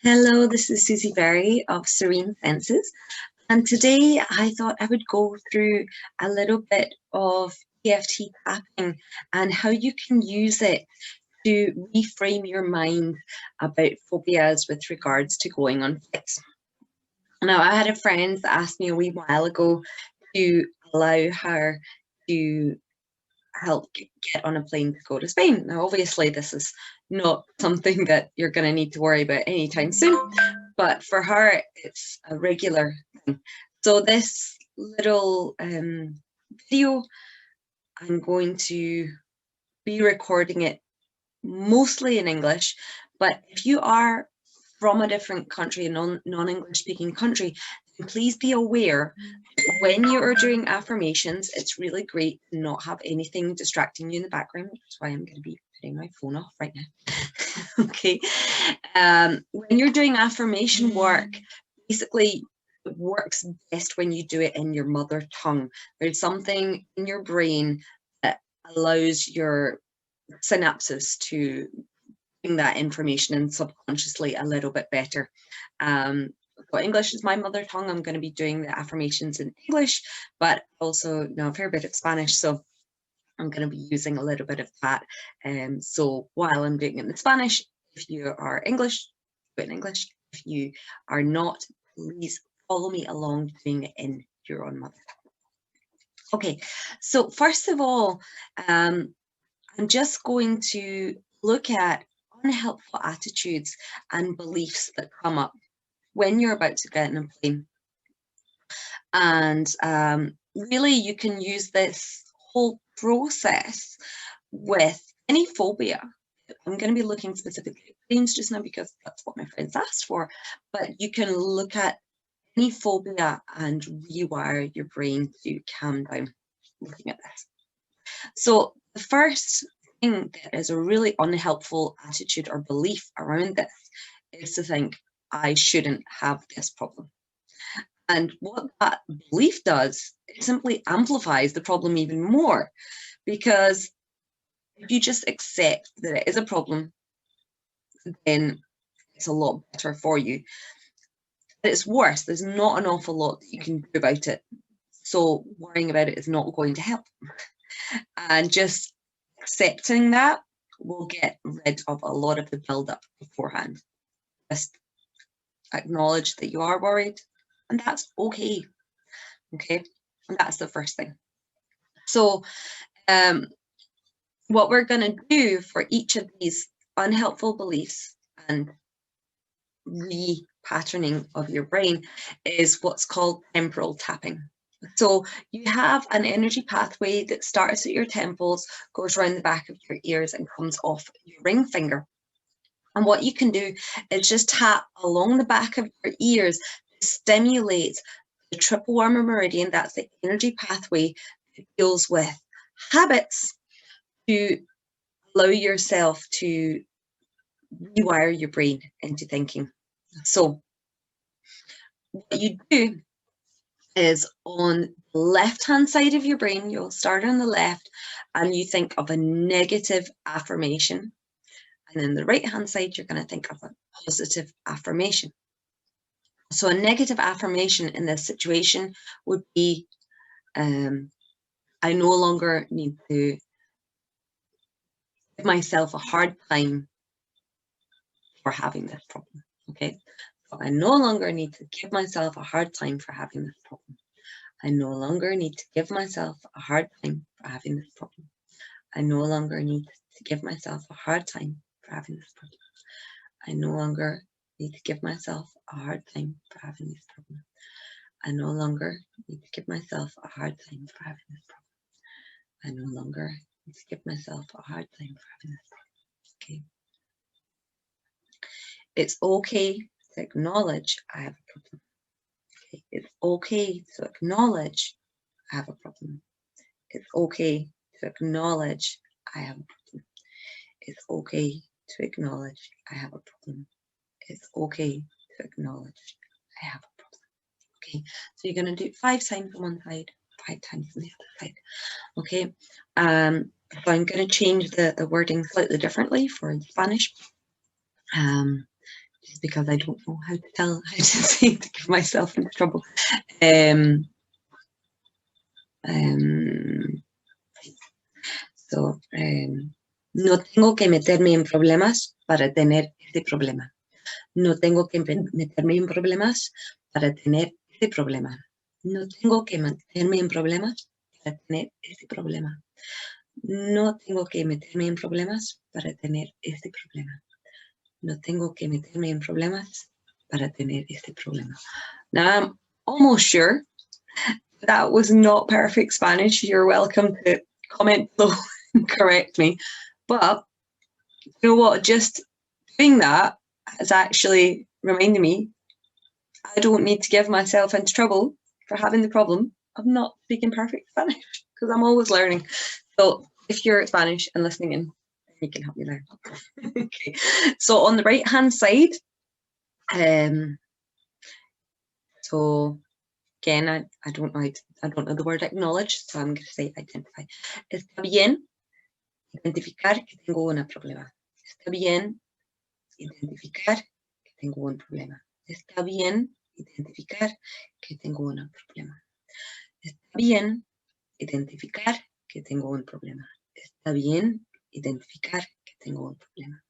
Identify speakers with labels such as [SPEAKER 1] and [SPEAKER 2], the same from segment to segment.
[SPEAKER 1] Hello, this is Susie Berry of Serene Fences, and today I thought I would go through a little bit of EFT tapping and how you can use it to reframe your mind about phobias with regards to going on flights. Now, I had a friend that asked me a wee while ago to allow her to help get on a plane to go to Spain. Now, obviously, this is not something that you're going to need to worry about anytime soon, but for her, it's a regular thing. So this little video, I'm going to be recording it mostly in English, but if you are from a different country, a non-English speaking country, then please be aware when you are doing affirmations, it's really great to not have anything distracting you in the background, which is why I'm going to be putting my phone off right now. Okay. When you're doing affirmation work, basically it works best when you do it in your mother tongue. There's something in your brain that allows your synapses to bring that information in subconsciously a little bit better. Well, English is my mother tongue. I'm going to be doing the affirmations in English, but also know a fair bit of Spanish. So I'm going to be using a little bit of that. So while I'm doing it in Spanish, if you are English, do it in English. If you are not, please follow me along doing it in your own mother tongue. Okay, so first of all, I'm just going to look at unhelpful attitudes and beliefs that come up when you're about to get in a plane. And really, you can use this whole process with any phobia. I'm going to be looking specifically at planes just now because that's what my friends asked for, but you can look at any phobia and rewire your brain to calm down looking at this. So the first thing that is a really unhelpful attitude or belief around this is to think, I shouldn't have this problem. And what that belief does, it simply amplifies the problem even more, because if you just accept that it is a problem, then it's a lot better for you. But it's worse. There's not an awful lot that you can do about it. So worrying about it is not going to help. And just accepting that will get rid of a lot of the build-up beforehand. Just acknowledge that you are worried, and that's okay. Okay, and that's the first thing. So what we're going to do for each of these unhelpful beliefs and repatterning of your brain is what's called temporal tapping. So you have an energy pathway that starts at your temples, goes around the back of your ears and comes off your ring finger. And what you can do is just tap along the back of your ears to stimulate the triple warmer meridian. That's the energy pathway that deals with habits, to allow yourself to rewire your brain into thinking. So what you do is on the left-hand side of your brain, you'll start on the left and you think of a negative affirmation. And then the right-hand side, you're going to think of a positive affirmation. So a negative affirmation in this situation would be, I no longer need to give myself a hard time for having this problem, okay? So I no longer need to give myself a hard time for having this problem. I no longer need to give myself a hard time for having this problem. I no longer need to give myself a hard time for having this problem. I no longer need to give myself a hard time for having this problem. I no longer need to give myself a hard time for having this problem. I no longer need to give myself a hard time for having this problem. Okay. It's okay to acknowledge I have a problem. Okay. It's okay to acknowledge I have a problem. It's okay to acknowledge I have a problem. It's okay to acknowledge I have a problem. It's okay to acknowledge I have a problem. Okay, so you're going to do it 5 times on one side, 5 times on the other side. Okay, so I'm going to change the wording slightly differently for Spanish. just because I don't know how to say to give myself into trouble. No tengo que meterme en problemas para tener este problema. No tengo que meterme en problemas para tener este problema. No tengo que meterme en problemas para tener este problema. No tengo que meterme en problemas para tener este problema. No tengo que meterme en problemas para tener este problema. Now, I'm almost sure that was not perfect Spanish. You're welcome to comment below and correct me. But you know what? Just doing that has actually reminded me I don't need to give myself into trouble for having the problem of not speaking perfect Spanish, because I'm always learning. So if you're Spanish and listening in, you can help me learn. Okay. So on the right hand side, so again, I don't know the word acknowledge, so I'm going to say identify. Está bien identificar que tengo un problema. Está bien identificar que tengo un problema. Está bien identificar que tengo un problema. Está bien identificar que tengo un problema. Está bien identificar que tengo un problema.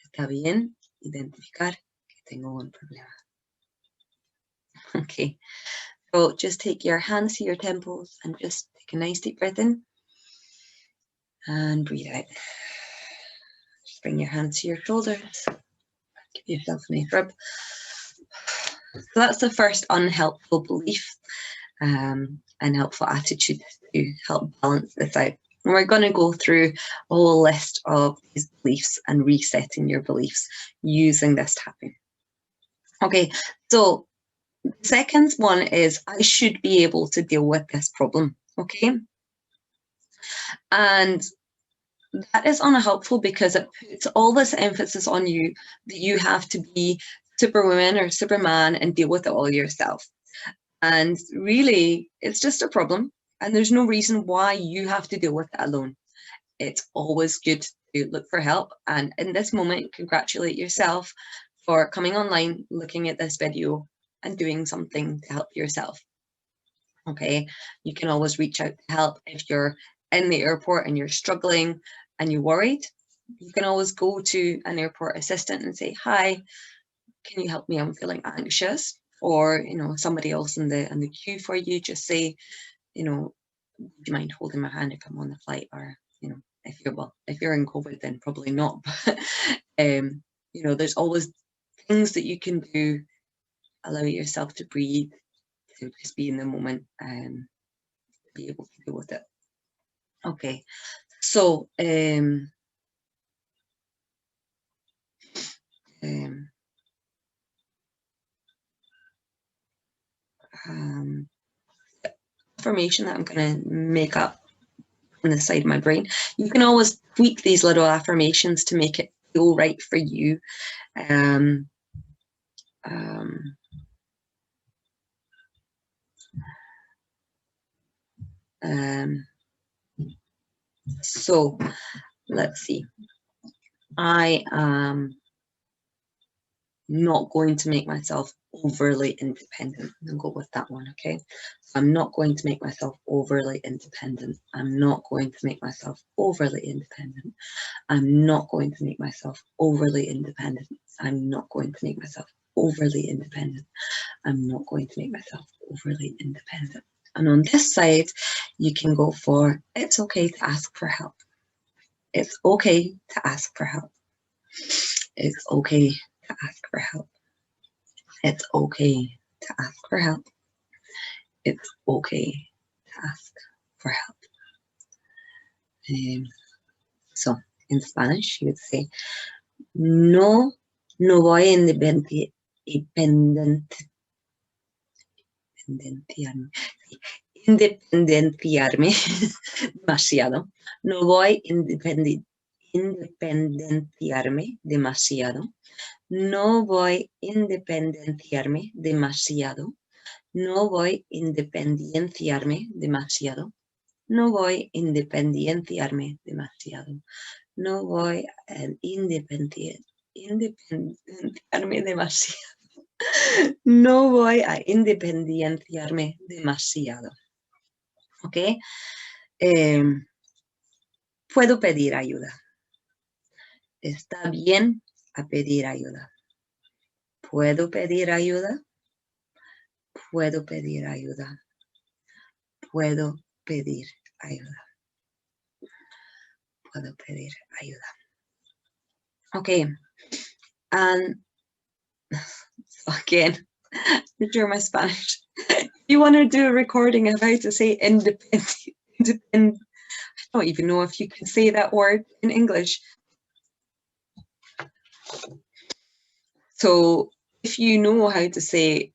[SPEAKER 1] Está bien identificar que tengo un problema. Okay, so just take your hands to your temples and just take a nice deep breath in and breathe out. Just bring your hands to your shoulders. Give yourself a nice rub. So that's the first unhelpful belief and helpful attitude to help balance this out. And we're going to go through a whole list of these beliefs and resetting your beliefs using this tapping. Okay, so the second one is I should be able to deal with this problem. Okay, and that is unhelpful because it puts all this emphasis on you that you have to be superwoman or superman and deal with it all yourself. And really, it's just a problem, and there's no reason why you have to deal with it alone. It's always good to look for help, and in this moment, congratulate yourself for coming online, looking at this video, and doing something to help yourself. Okay, you can always reach out to help if you're in the airport and you're struggling and you're worried. You can always go to an airport assistant and say, "Hi, can you help me? I'm feeling anxious." Or, you know, somebody else in the queue for you, just say, you know, "Do you mind holding my hand if I'm on the flight?" Or, you know, if you're in COVID, then probably not. But you know, there's always things that you can do. Allow yourself to breathe, to just be in the moment and be able to deal with it. Okay, so affirmation that I'm going to make up on the side of my brain. You can always tweak these little affirmations to make it feel right for you. So let's see. I am not going to make myself overly independent. I'll go with that one, okay? So I'm not going to make myself overly independent. I'm not going to make myself overly independent. I'm not going to make myself overly independent. I'm not going to make myself overly independent. I'm not going to make myself overly independent. And on this side, you can go for, it's okay to ask for help. It's okay to ask for help. It's okay to ask for help. It's okay to ask for help. It's okay to ask for help. So in Spanish, you would say, no voy a independenciarme demasiado. No voy a independenciarme demasiado. No voy a independenciarme demasiado. No voy a independenciarme demasiado. No voy a independenciarme demasiado. No voy a independientearme demasiado. No voy a independientearme demasiado. ¿Ok? Puedo pedir ayuda. Está bien a pedir ayuda. Puedo pedir ayuda. Puedo pedir ayuda. Puedo pedir ayuda. Puedo pedir ayuda. Okay, and again, during my Spanish, if you want to do a recording of how to say independent, I don't even know if you can say that word in English. So if you know how to say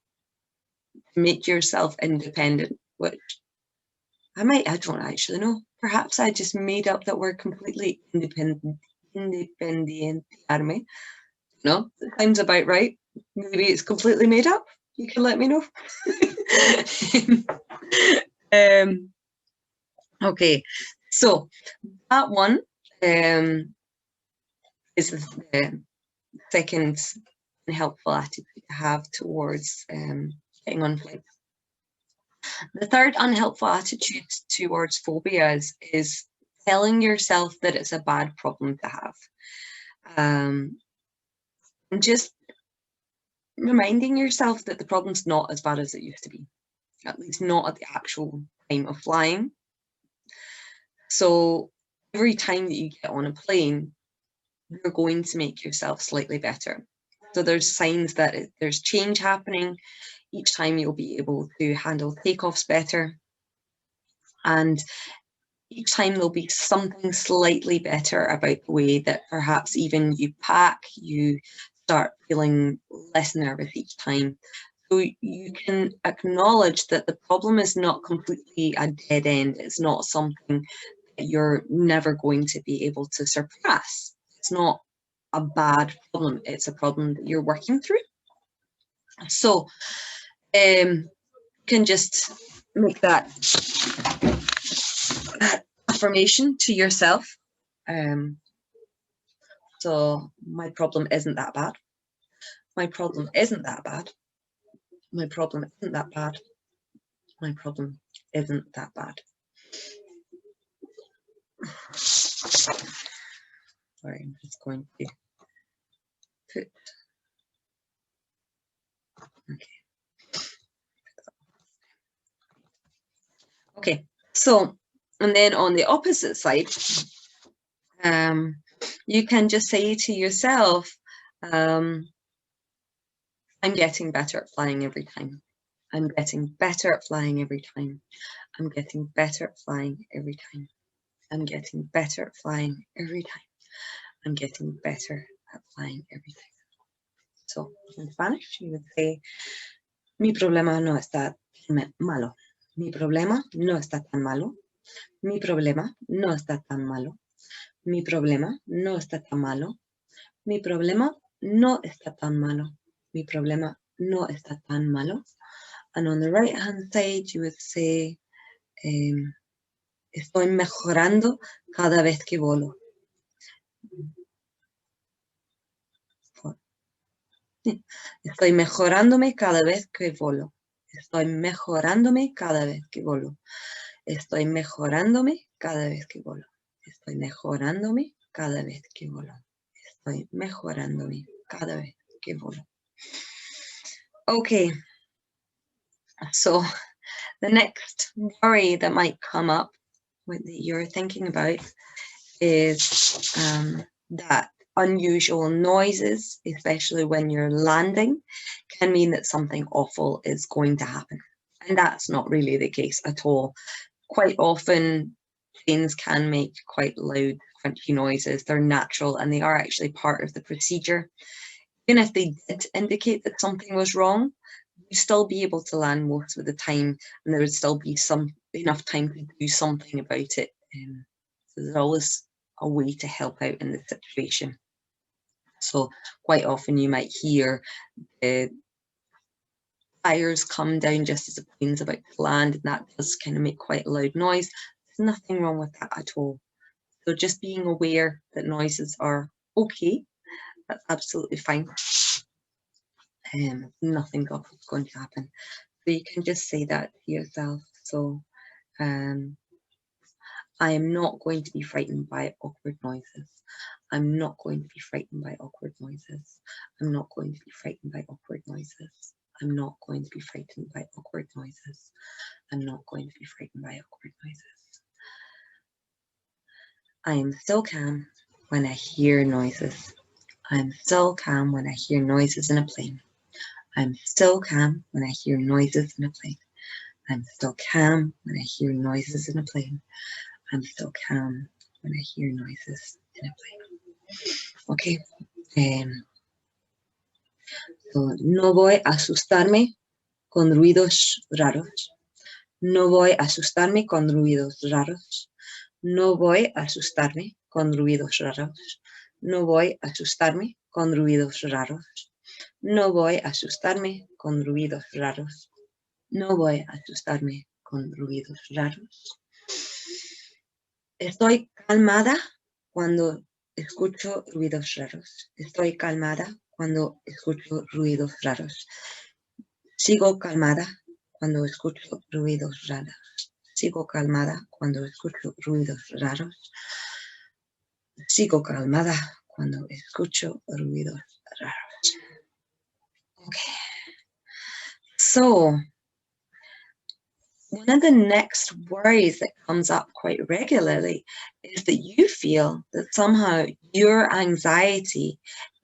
[SPEAKER 1] make yourself independent, which I don't actually know. Perhaps I just made up that word completely. Independientearme. No, that sounds about right. Maybe it's completely made up. You can let me know. Okay, so that one is the second helpful attitude to have towards getting on flights. The third unhelpful attitude towards phobias is telling yourself that it's a bad problem to have. And just reminding yourself that the problem's not as bad as it used to be, at least not at the actual time of flying. So every time that you get on a plane, you're going to make yourself slightly better. So there's signs that there's change happening. Each time you'll be able to handle takeoffs better. And each time there'll be something slightly better about the way that perhaps even you pack, you start feeling less nervous each time. So you can acknowledge that the problem is not completely a dead end. It's not something that you're never going to be able to surpass. It's not a bad problem. It's a problem that you're working through. So you can just make that affirmation to yourself. So my problem isn't that bad. My problem isn't that bad. My problem isn't that bad. My problem isn't that bad. Sorry, I'm just going to put, okay. Okay, so, and then on the opposite side, you can just say to yourself, I'm getting better at flying every time. I'm getting better at flying every time. I'm getting better at flying every time. I'm getting better at flying every time. I'm getting better at flying every time. So in Spanish, you would say, mi problema no está malo. Mi problema no está tan malo. Mi problema no está tan malo. Mi problema no está tan malo. Mi problema no está tan malo. Mi problema no está tan malo. And on the right hand side, you would say, estoy mejorando cada vez que volo. Estoy mejorándome cada vez que volo. Estoy mejorándome cada vez que volo. Estoy mejorándome cada vez que volo. Estoy mejorándome cada vez que volo. Estoy mejorándome cada vez que volo. Okay. So the next worry that might come up that you're thinking about is that unusual noises, especially when you're landing, can mean that something awful is going to happen. And that's not really the case at all. Quite often, planes can make quite loud, crunchy noises. They're natural and they are actually part of the procedure. Even if they did indicate that something was wrong, you'd still be able to land most of the time, and there would still be enough time to do something about it. So there's always a way to help out in the situation. So quite often you might hear the tires come down just as the plane's about to land, and that does kind of make quite a loud noise. There's nothing wrong with that at all. So just being aware that noises are okay, That's absolutely fine. Nothing awful's going to happen. So you can just say that to yourself. So I am not going to be frightened by awkward noises. I'm not going to be frightened by awkward noises. I'm not going to be frightened by awkward noises. I'm not going to be frightened by awkward noises. I'm not going to be frightened by awkward noises. I am so calm when I hear noises. I'm so calm when I hear noises in a plane. I'm so calm when I hear noises in a plane. I'm so calm when I hear noises in a plane. I'm so calm when I hear noises in a plane. Okay. So, no voy a asustarme con ruidos raros. No voy a asustarme con ruidos raros. No voy a asustarme con ruidos raros. No voy a asustarme con ruidos raros. No voy a asustarme con ruidos raros. No voy a asustarme con ruidos raros. Estoy calmada cuando escucho ruidos raros. Estoy calmada cuando escucho ruidos raros. Sigo calmada cuando escucho ruidos raros. Sigo calmada cuando escucho ruidos raros. Sigo calmada cuando escucho ruidos raros. Okay. So, one of the next worries that comes up quite regularly is that you feel that somehow your anxiety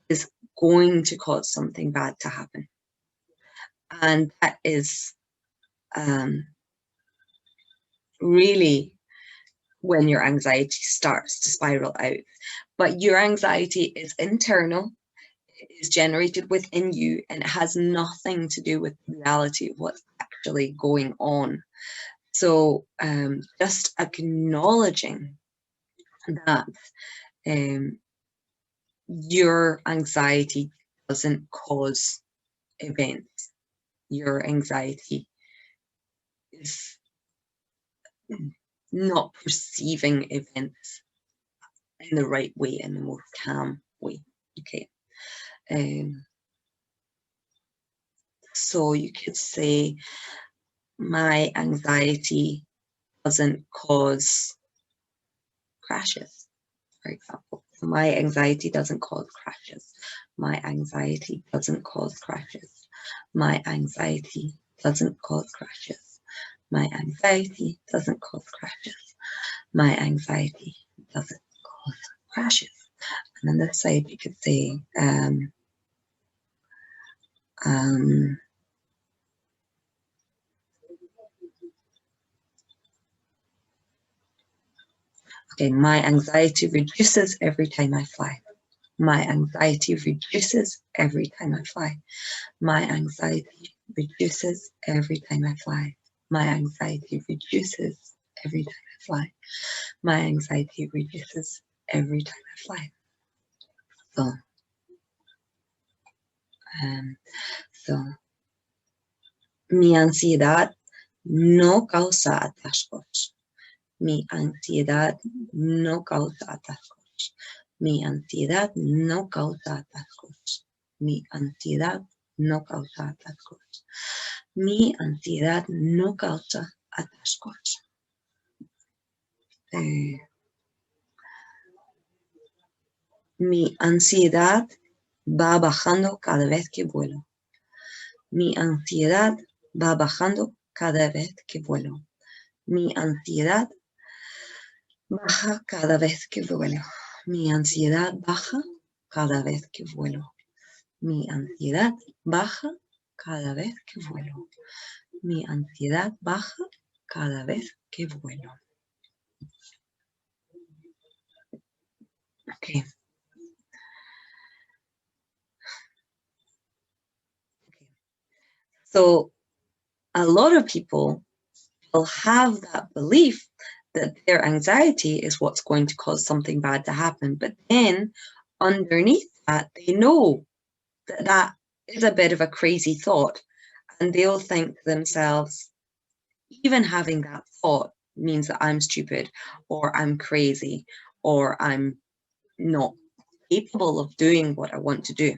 [SPEAKER 1] is going to cause something bad to happen. And that is really when your anxiety starts to spiral out. But your anxiety is internal, it is generated within you, and it has nothing to do with the reality of what's actually going on. So just acknowledging that your anxiety doesn't cause events. Your anxiety is not perceiving events in the right way, in the more calm way. Okay. So you could say, my anxiety doesn't cause crashes, for example. My anxiety doesn't cause crashes. My anxiety doesn't cause crashes. My anxiety doesn't cause crashes. My anxiety doesn't cause crashes. My anxiety doesn't cause crashes. And on this side, you could say, okay, my anxiety reduces every time I fly. My anxiety reduces every time I fly. My anxiety reduces every time I fly. My anxiety reduces every time I fly. My anxiety reduces every time I fly. So, mi ansiedad no causa atascos. Mi ansiedad no causa atascos. Mi ansiedad no causa atascos. Mi ansiedad no causa atascos. Mi ansiedad no causa atascos. Mi ansiedad va bajando cada vez que vuelo. Mi ansiedad va bajando cada vez que vuelo. Mi ansiedad baja cada vez que vuelo. Mi ansiedad baja cada vez que vuelo. Mi ansiedad baja cada vez que vuelo. Mi ansiedad baja cada vez que vuelo. Okay. So a lot of people will have that belief that their anxiety is what's going to cause something bad to happen. But then underneath that, they know that that is a bit of a crazy thought. And they'll think to themselves, even having that thought means that I'm stupid, or I'm crazy, or I'm not capable of doing what I want to do.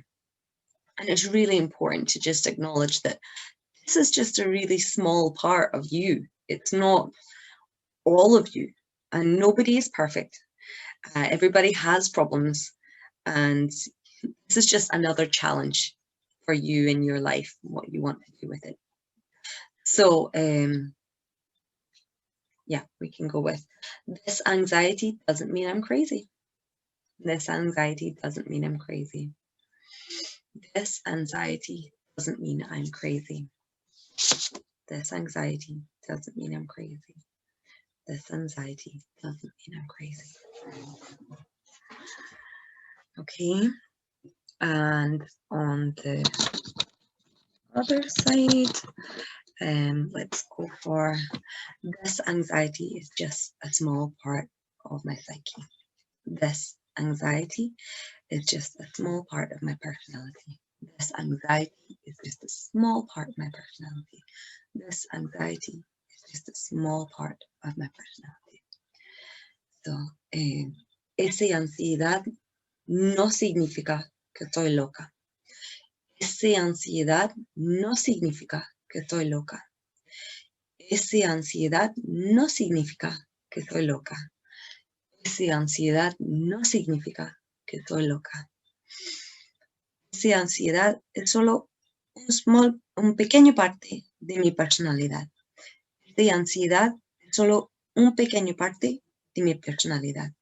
[SPEAKER 1] And it's really important to just acknowledge that this is just a really small part of you. It's not all of you, and nobody is perfect. Everybody has problems, and this is just another challenge for you in your life, what you want to do with it. So, yeah, we can go with, this anxiety doesn't mean I'm crazy. This anxiety doesn't mean I'm crazy. This anxiety doesn't mean I'm crazy. This anxiety doesn't mean I'm crazy. This anxiety doesn't mean I'm crazy. Okay, and on the other side, let's go for, this anxiety is just a small part of my psyche. This anxiety is just a small part of my personality. This anxiety is just a small part of my personality. This anxiety is just a small part of my personality. So, esa ansiedad no significa que estoy loca. Esa ansiedad no significa que estoy loca. Esa ansiedad no significa que estoy loca. Esa ansiedad no significa que estoy loca. Esa ansiedad es solo un pequeño parte de mi personalidad. Esa ansiedad es solo un pequeño parte de mi personalidad.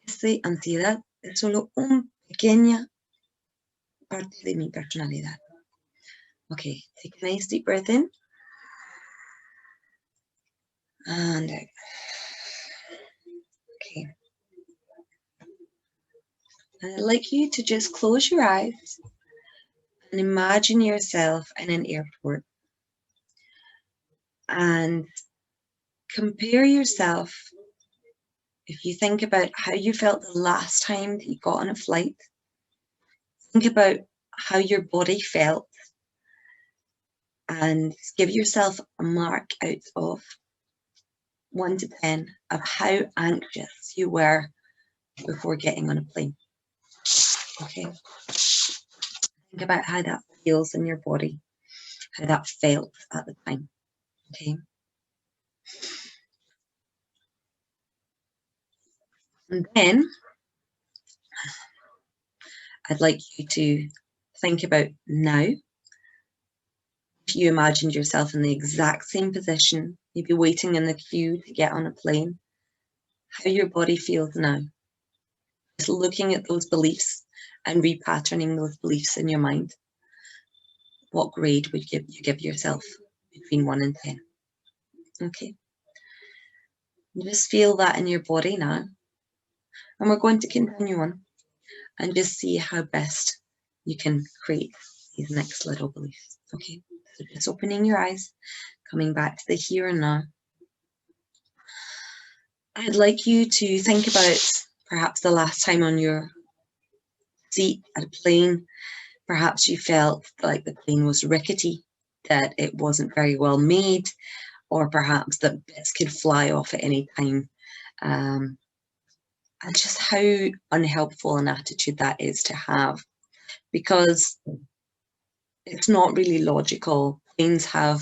[SPEAKER 1] Esa ansiedad es solo una pequeña parte de mi personalidad. Okay, take a nice deep breath in. And out. Okay. And I'd like you to just close your eyes and imagine yourself in an airport. And compare yourself, if you think about how you felt the last time that you got on a flight, think about how your body felt and give yourself a mark out of 1 to 10 of how anxious you were before getting on a plane. Okay. Think about how that feels in your body, how that felt at the time. Okay. And then I'd like you to think about now. If you imagined yourself in the exact same position, you'd be waiting in the queue to get on a plane, how your body feels now. Just looking at those beliefs and repatterning those beliefs in your mind. What grade would you give yourself between 1 and 10? Okay. You just feel that in your body now. And we're going to continue on and just see how best you can create these next little beliefs. Okay, so just opening your eyes, coming back to the here and now. I'd like you to think about perhaps the last time on your seat at a plane, perhaps you felt like the plane was rickety, that it wasn't very well made, or perhaps that bits could fly off at any time. And just how unhelpful an attitude that is to have, because it's not really logical. Planes have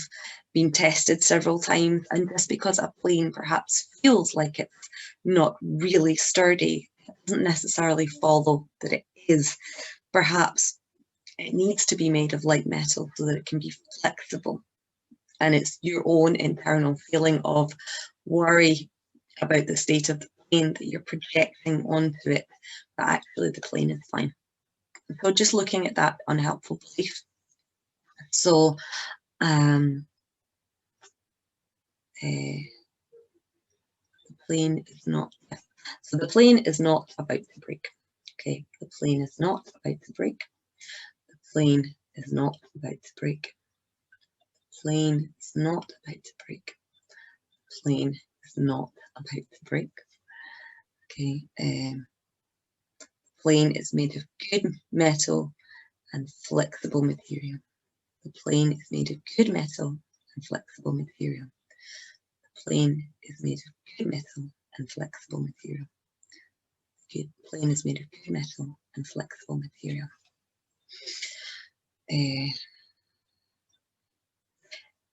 [SPEAKER 1] been tested several times, and just because a plane perhaps feels like it's not really sturdy, it doesn't necessarily follow that it is. Perhaps it needs to be made of light metal so that it can be flexible, and it's your own internal feeling of worry about the state of the plane that you're projecting onto it, but actually the plane is fine. So just looking at that unhelpful belief. So the plane is not, so the plane is not about to break. Okay, the plane is not about to break. The plane is not about to break. The plane is not about to break. The plane is not about to break. Okay, the plane is made of good metal and flexible material. The plane is made of good metal and flexible material. The plane is made of good metal and flexible material. good. The plane is made of good metal and flexible material.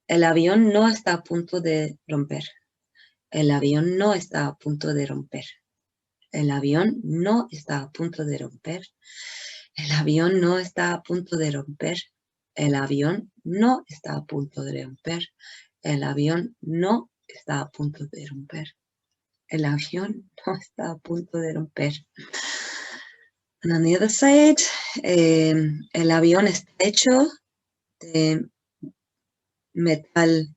[SPEAKER 1] El avión no está a punto de romper. El avión no está a punto de romper. El avión no está a punto de romper. El avión no está a punto de romper. El avión no está a punto de romper. El avión no está a punto de romper. El avión no está a punto de romper. And on the other side, el avión está hecho de metal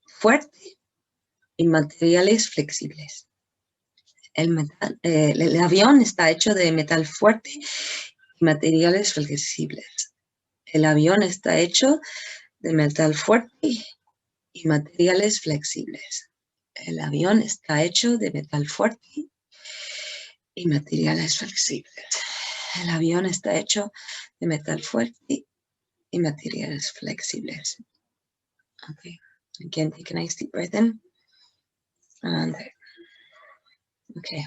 [SPEAKER 1] fuerte y materiales flexibles. El avión está hecho de metal fuerte y materiales flexibles. El avión está hecho de metal fuerte y materiales flexibles. El avión está hecho de metal fuerte y materiales flexibles. El avión está hecho de metal fuerte y materiales flexibles. Okay. Again, take a nice deep breath in and out. Okay.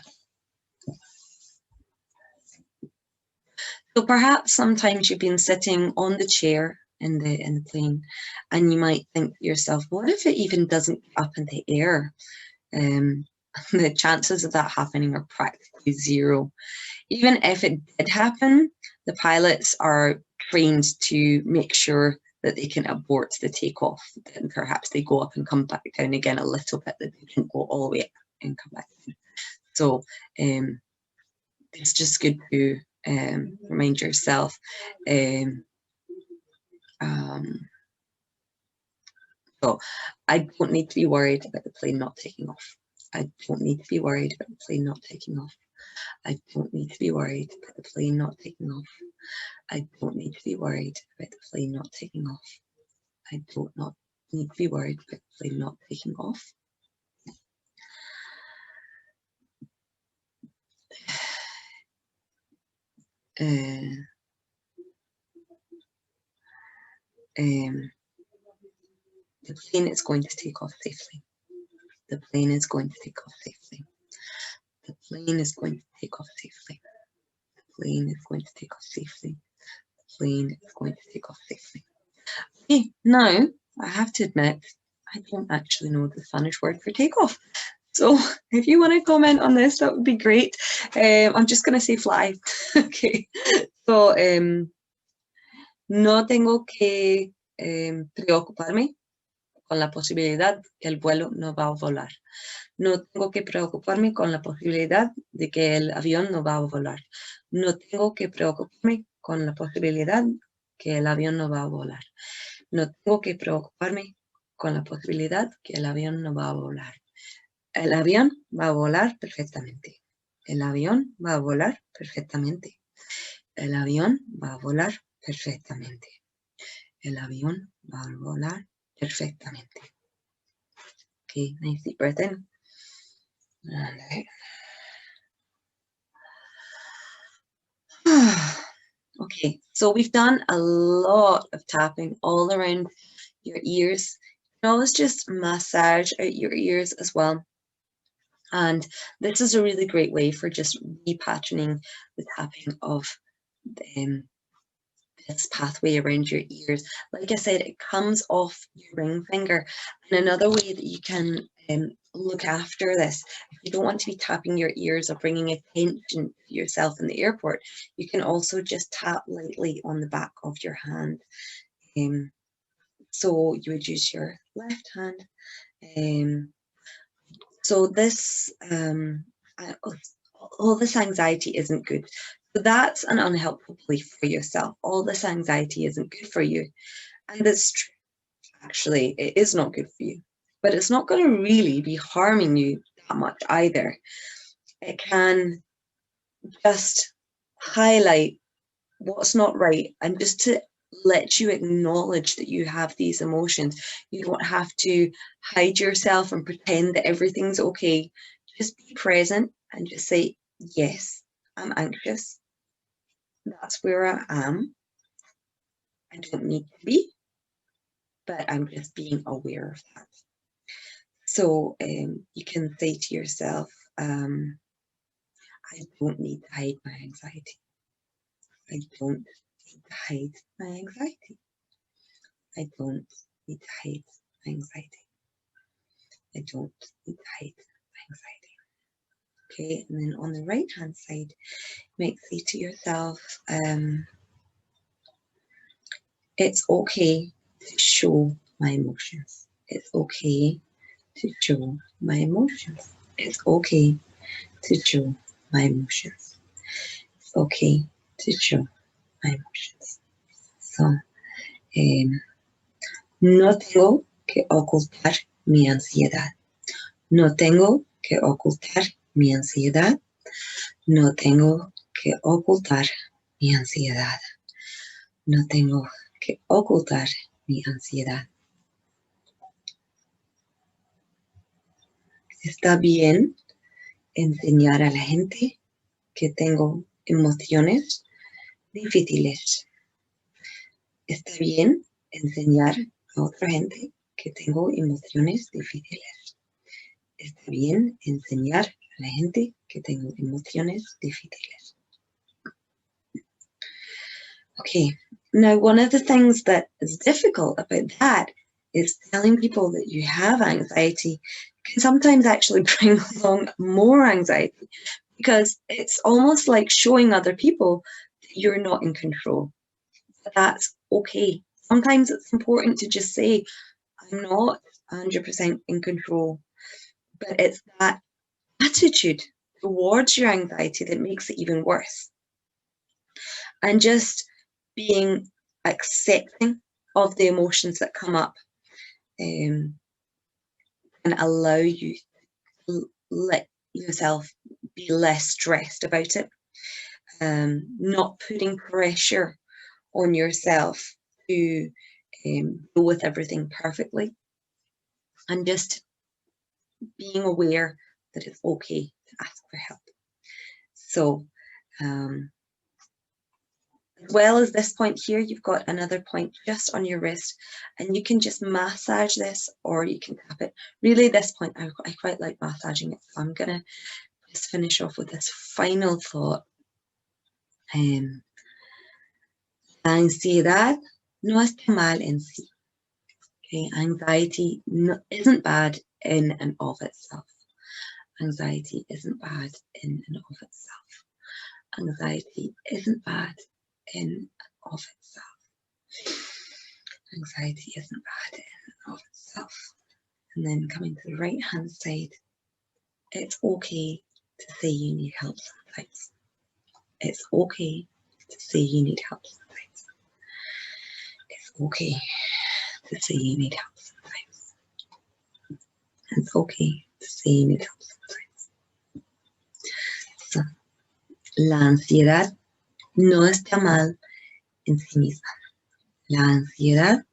[SPEAKER 1] So perhaps sometimes you've been sitting on the chair in the plane, and you might think to yourself, what if it even doesn't get up in the air? The chances of that happening are practically zero. Even if it did happen, the pilots are trained to make sure that they can abort the takeoff, and perhaps they go up and come back down again a little bit, that they don't go all the way up and come back down. So it's just good to remind yourself so I don't need to be worried about the plane not taking off. I don't need to be worried about the plane not taking off. I don't need to be worried about the plane not taking off. I don't need to be worried about the plane not taking off. I do not need to be worried about the plane not taking off. The plane is going to take off safely. The plane is going to take off safely. The plane is going to take off safely. The plane is going to take off safely. The plane is going to take off safely. Okay, now I have to admit, I don't actually know the Spanish word for takeoff. So if you want to comment on this, that would be great. I'm just going to say fly. Okay, so no tengo que preocuparme con la posibilidad que el vuelo no va a volar. No tengo que preocuparme con la posibilidad de que el avión no va a volar. No tengo que preocuparme con la posibilidad que el avión no va a volar. No tengo que preocuparme con la posibilidad que el avión no va a volar. El avión va a volar perfectamente. El avión va a volar perfectamente. El avión va a volar perfectamente. El avión va a volar perfectamente. Okay, nice deep breath in. And out. Okay, so we've done a lot of tapping all around your ears. You can always just massage out your ears as well. And this is a really great way for just repatterning the tapping of this pathway around your ears. Like I said, it comes off your ring finger. And another way that you can look after this, if you don't want to be tapping your ears or bringing attention to yourself in the airport, you can also just tap lightly on the back of your hand. So you would use your left hand. So this, all this anxiety isn't good. So that's an unhelpful belief for yourself. All this anxiety isn't good for you. And it's true. Actually, it is not good for you. But it's not going to really be harming you that much either. It can just highlight what's not right, and just to let you acknowledge that you have these emotions. You don't have to hide yourself and pretend that everything's okay. Just be present and just say, yes, I'm anxious. That's where I am. I don't need to be, but I'm just being aware of that. So you can say to yourself, I I don't need to hide my anxiety. I don't need to hide my anxiety. I don't need to hide my anxiety. I don't need to hide my anxiety. Okay, and then on the right hand side, you might say to yourself, it's okay to show my emotions. It's okay to show my emotions. It's okay to show my emotions. It's okay to show my emotions. So, no tengo que ocultar mi ansiedad. No tengo que ocultar mi ansiedad. No tengo que ocultar mi ansiedad. No tengo que ocultar mi ansiedad. Está bien enseñar a la gente que tengo emociones difíciles. Está bien enseñar a otra gente que tengo emociones difíciles. Está bien enseñar a la gente que tengo emociones difíciles. Okay, now one of the things that is difficult about that is telling people that you have anxiety can sometimes actually bring along more anxiety, because it's almost like showing other people that you're not in control. But that's okay. Sometimes it's important to just say, I'm not 100% in control, but it's that attitude towards your anxiety that makes it even worse. And just being accepting of the emotions that come up and allow you to let yourself be less stressed about it. Not putting pressure on yourself to deal with everything perfectly, and just being aware that it's okay to ask for help. So as well as this point here, you've got another point just on your wrist, and you can just massage this or you can tap it. Really, this point, I quite like massaging it, so I'm going to just finish off with this final thought. La ansiedad no está mal en sí. Okay, anxiety isn't bad in and of itself. Anxiety isn't bad in and of itself. Anxiety isn't bad in and of itself. Anxiety isn't bad in and of itself. And then coming to the right hand side, it's okay to say you need help sometimes. It's okay to say you need help sometimes. It's okay to say you need help sometimes. It's okay to say you need help sometimes. So, la ansiedad no está mal en sí misma. La ansiedad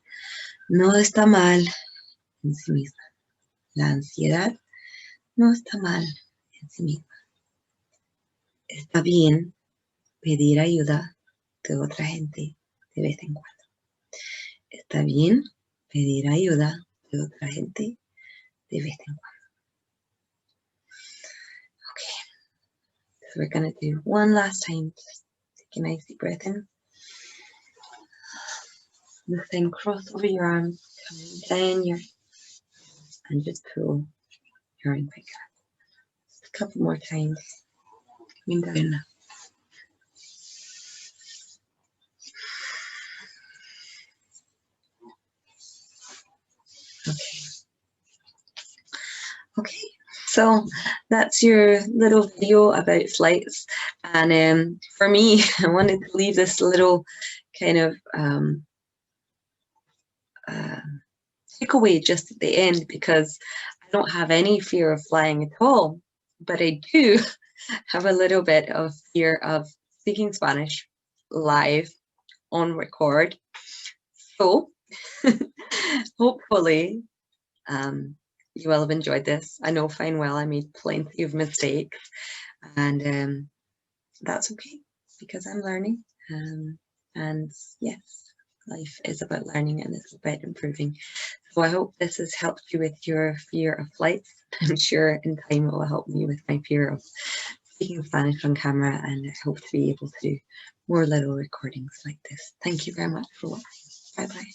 [SPEAKER 1] no está mal en sí misma. La ansiedad no está mal en sí misma. Está bien pedir ayuda de otra gente de vez en cuando. Está bien pedir ayuda de otra gente de vez en cuando. Okay, so we're going to do one last time. Just take a nice deep breath in. And then cross over your arms, coming down your, and just pull your arm back up. Just a couple more times. Coming down now. Okay, so that's your little video about flights, and for me, I wanted to leave this little kind of takeaway just at the end, because I don't have any fear of flying at all, but I do have a little bit of fear of speaking Spanish live on record. So hopefully you will have enjoyed this. I know fine well I made plenty of mistakes, and that's okay, because I'm learning, and yes, life is about learning and it's about improving. So I hope this has helped you with your fear of flights. I'm sure in time it will help me with my fear of speaking Spanish on camera, and I hope to be able to do more little recordings like this. Thank you very much for watching. Bye bye.